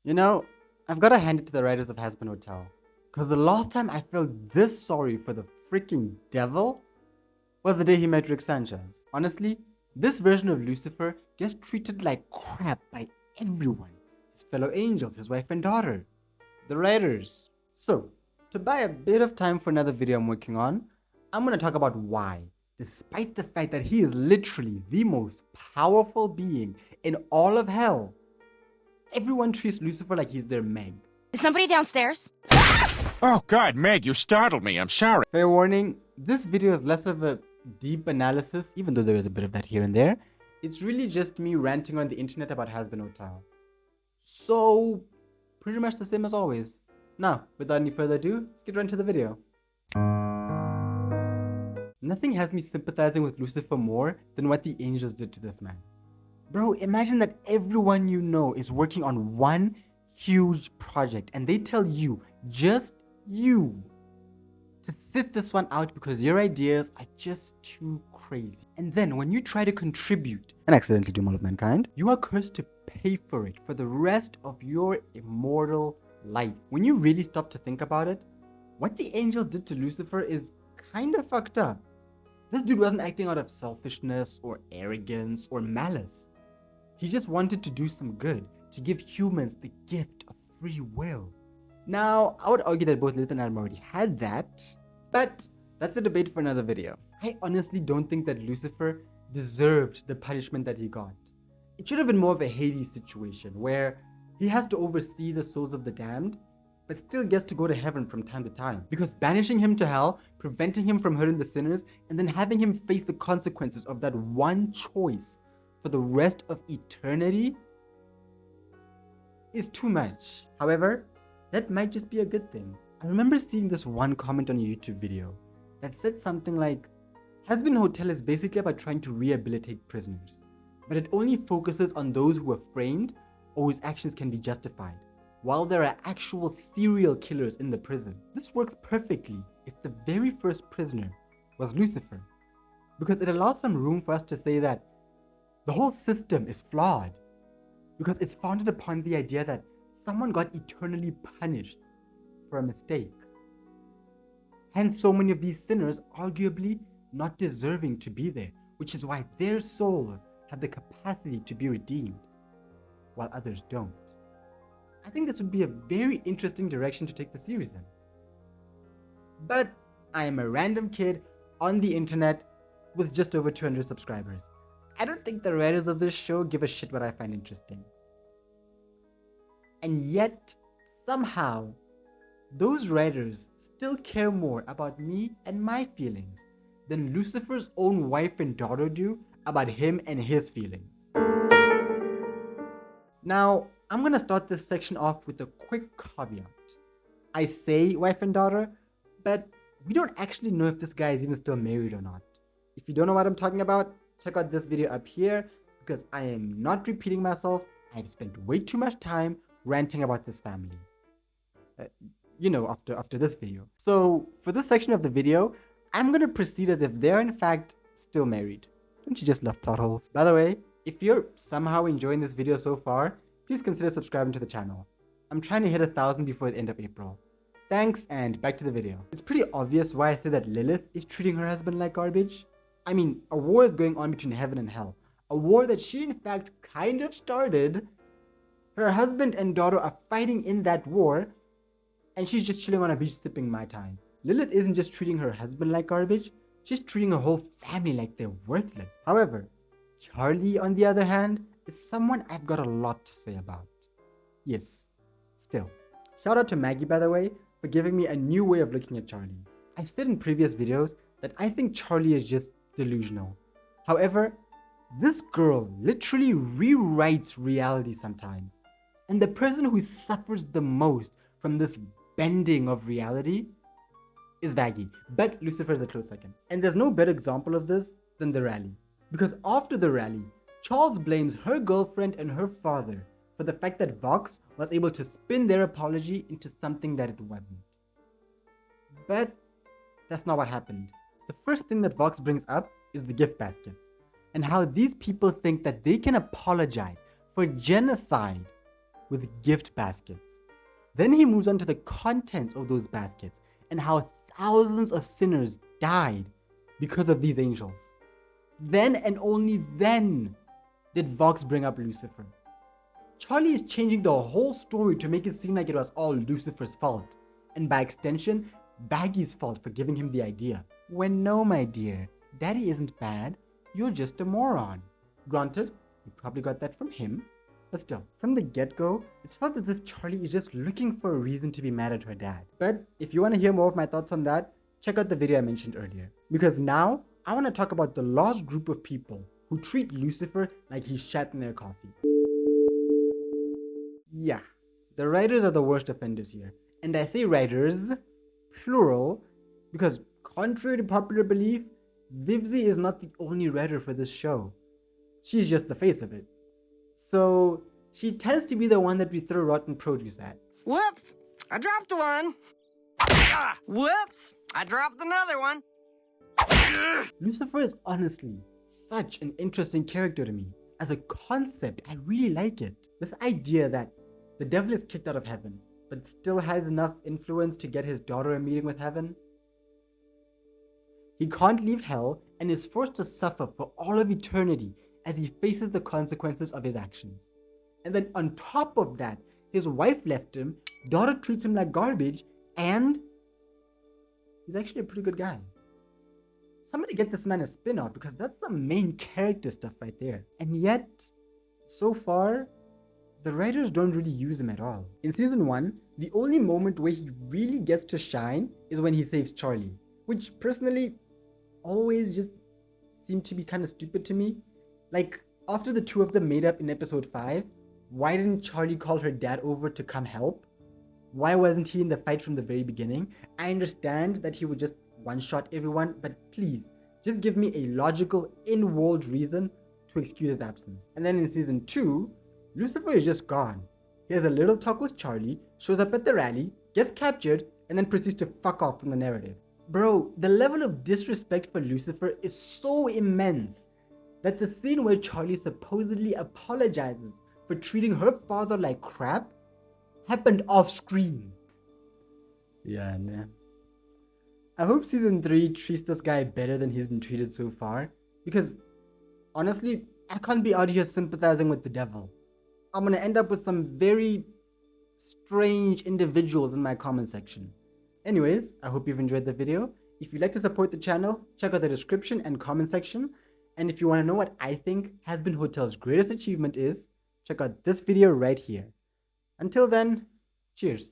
You know, I've got to hand it to the writers of Hazbin Hotel. Because the last time I felt this sorry for the freaking devil was the day he met Rick Sanchez. Honestly, this version of Lucifer gets treated like crap by everyone. His fellow angels, his wife and daughter, the writers. So, to buy a bit of time for another video I'm working on, I'm going to talk about why, despite the fact that he is literally the most powerful being in all of hell, everyone treats Lucifer like he's their Meg. Is somebody downstairs? Oh God, Meg, you startled me. I'm sorry. Fair warning, this video is less of a deep analysis, even though there is a bit of that here and there. It's really just me ranting on the internet about Hazbin Hotel. So, pretty much the same as always. Now, without any further ado, let's get right into the video. Nothing has me sympathizing with Lucifer more than what the angels did to this man. Bro, imagine that everyone you know is working on one huge project and they tell you, just you, to sit this one out because your ideas are just too crazy. And then when you try to contribute and accidentally doom all of mankind, you are cursed to pay for it for the rest of your immortal life. When you really stop to think about it, what the angels did to Lucifer is kind of fucked up. This dude wasn't acting out of selfishness or arrogance or malice. He just wanted to do some good, to give humans the gift of free will. Now, I would argue that both Lilith and Adam already had that, but that's a debate for another video. I honestly don't think that Lucifer deserved the punishment that he got. It should have been more of a Hades situation, where he has to oversee the souls of the damned, but still gets to go to heaven from time to time. Because banishing him to hell, preventing him from hurting the sinners, and then having him face the consequences of that one choice for the rest of eternity is too much. However, that might just be a good thing. I remember seeing this one comment on a YouTube video that said something like, Hazbin Hotel is basically about trying to rehabilitate prisoners, but it only focuses on those who were framed or whose actions can be justified, while there are actual serial killers in the prison. This works perfectly if the very first prisoner was Lucifer, because it allows some room for us to say that the whole system is flawed, because it's founded upon the idea that someone got eternally punished for a mistake. Hence, so many of these sinners arguably not deserving to be there, which is why their souls have the capacity to be redeemed, while others don't. I think this would be a very interesting direction to take the series in. But I am a random kid on the internet with just over 200 subscribers. I don't think the writers of this show give a shit what I find interesting. And yet, somehow, those writers still care more about me and my feelings than Lucifer's own wife and daughter do about him and his feelings. Now, I'm gonna start this section off with a quick caveat. I say wife and daughter, but we don't actually know if this guy is even still married or not. If you don't know what I'm talking about, check out this video up here, because I am not repeating myself. I've spent way too much time ranting about this family. After this video. So for this section of the video, I'm gonna proceed as if they're in fact still married. Don't you just love plot holes? By the way, if you're somehow enjoying this video so far, please consider subscribing to the channel. I'm trying to hit 1,000 before the end of April. Thanks, and back to the video. It's pretty obvious why I say that Lilith is treating her husband like garbage. I mean, a war is going on between heaven and hell. A war that she in fact kind of started. Her husband and daughter are fighting in that war, and she's just chilling on a beach sipping Mai Tais. Lilith isn't just treating her husband like garbage, she's treating her whole family like they're worthless. However, Charlie, on the other hand, is someone I've got a lot to say about. Yes, still. Shout out to Maggie, by the way, for giving me a new way of looking at Charlie. I've said in previous videos that I think Charlie is just delusional. However, this girl literally rewrites reality sometimes. And the person who suffers the most from this bending of reality is Vaggie, but Lucifer is a close second. And there's no better example of this than the rally. Because after the rally, Charles blames her girlfriend and her father for the fact that Vox was able to spin their apology into something that it wasn't. But that's not what happened. The first thing that Vox brings up is the gift baskets, and how these people think that they can apologize for genocide with gift baskets. Then he moves on to the contents of those baskets and how thousands of sinners died because of these angels. Then and only then did Vox bring up Lucifer. Charlie is changing the whole story to make it seem like it was all Lucifer's fault, and by extension, Baggy's fault for giving him the idea. When no, my dear, Daddy isn't bad, you're just a moron. Granted, you probably got that from him, but still, from the get-go, it's felt as if Charlie is just looking for a reason to be mad at her dad. But if you want to hear more of my thoughts on that, check out the video I mentioned earlier. Because now, I want to talk about the lost group of people who treat Lucifer like he's shat in their coffee. Yeah, the writers are the worst offenders here. And I say writers, plural, because contrary to popular belief, Vivzy is not the only writer for this show. She's just the face of it. So, she tends to be the one that we throw rotten produce at. Whoops! I dropped one! Whoops! I dropped another one! Lucifer is honestly such an interesting character to me. As a concept, I really like it. This idea that the devil is kicked out of heaven, but still has enough influence to get his daughter a meeting with heaven. He can't leave hell and is forced to suffer for all of eternity as he faces the consequences of his actions. And then on top of that, his wife left him, daughter treats him like garbage, and he's actually a pretty good guy. Somebody get this man a spin-off because that's some main character stuff right there. And yet, so far, the writers don't really use him at all. In season 1, the only moment where he really gets to shine is when he saves Charlie, which personally always just seemed to be kind of stupid to me. Like, after the two of them made up in episode 5, why didn't Charlie call her dad over to come help? Why wasn't he in the fight from the very beginning? I understand that he would just one-shot everyone, but please, just give me a logical, in-world reason to excuse his absence. And then in season 2, Lucifer is just gone. He has a little talk with Charlie, shows up at the rally, gets captured, and then proceeds to fuck off from the narrative. Bro, the level of disrespect for Lucifer is so immense that the scene where Charlie supposedly apologizes for treating her father like crap happened off screen. Yeah, man. I hope season 3 treats this guy better than he's been treated so far, because honestly, I can't be out here sympathizing with the devil. I'm gonna end up with some very strange individuals in my comment section. Anyways, I hope you've enjoyed the video. If you'd like to support the channel, check out the description and comment section. And if you want to know what I think Hazbin Hotel's greatest achievement is, check out this video right here. Until then, cheers.